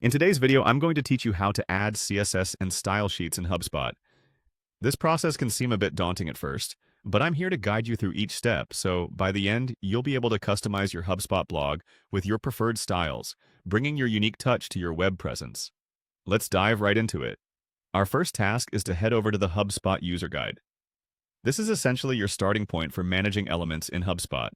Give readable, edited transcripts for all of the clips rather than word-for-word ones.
In today's video, I'm going to teach you how to add CSS and style sheets in HubSpot. This process can seem a bit daunting at first, but I'm here to guide you through each step, so by the end, you'll be able to customize your HubSpot blog with your preferred styles, bringing your unique touch to your web presence. Let's dive right into it. Our first task is to head over to the HubSpot user guide. This is essentially your starting point for managing elements in HubSpot.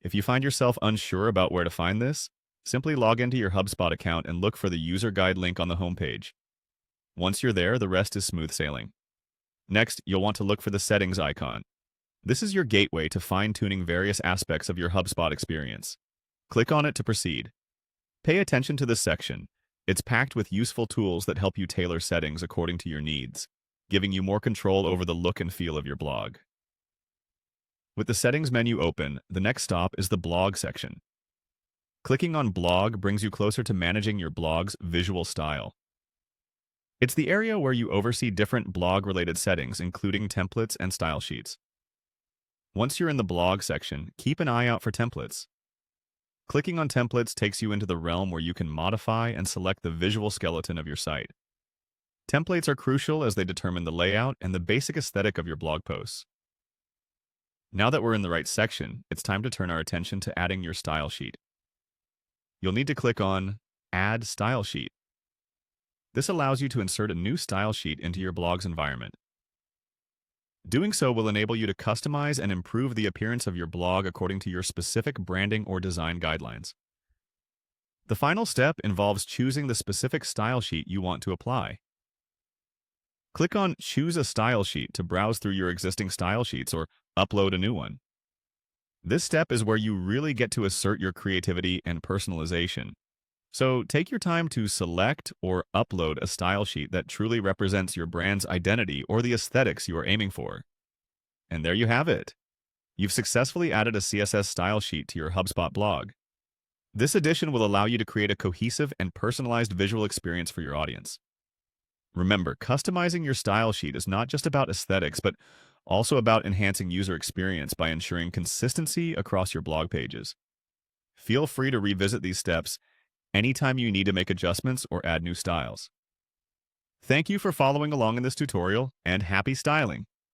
If you find yourself unsure about where to find this, simply log into your HubSpot account and look for the user guide link on the homepage. Once you're there, the rest is smooth sailing. Next, you'll want to look for the settings icon. This is your gateway to fine-tuning various aspects of your HubSpot experience. Click on it to proceed. Pay attention to this section. It's packed with useful tools that help you tailor settings according to your needs, giving you more control over the look and feel of your blog. With the settings menu open, the next stop is the blog section. Clicking on Blog brings you closer to managing your blog's visual style. It's the area where you oversee different blog-related settings, including templates and style sheets. Once you're in the blog section, keep an eye out for templates. Clicking on templates takes you into the realm where you can modify and select the visual skeleton of your site. Templates are crucial as they determine the layout and the basic aesthetic of your blog posts. Now that we're in the right section, it's time to turn our attention to adding your style sheet. You'll need to click on Add Style Sheet. This allows you to insert a new style sheet into your blog's environment. Doing so will enable you to customize and improve the appearance of your blog according to your specific branding or design guidelines. The final step involves choosing the specific style sheet you want to apply. Click on Choose a Style Sheet to browse through your existing style sheets or upload a new one. This step is where you really get to assert your creativity and personalization. So take your time to select or upload a style sheet that truly represents your brand's identity or the aesthetics you are aiming for. And there you have it. You've successfully added a CSS style sheet to your HubSpot blog. This addition will allow you to create a cohesive and personalized visual experience for your audience. Remember, customizing your style sheet is not just about aesthetics, but also about enhancing user experience by ensuring consistency across your blog pages. Feel free to revisit these steps anytime you need to make adjustments or add new styles. Thank you for following along in this tutorial, and happy styling!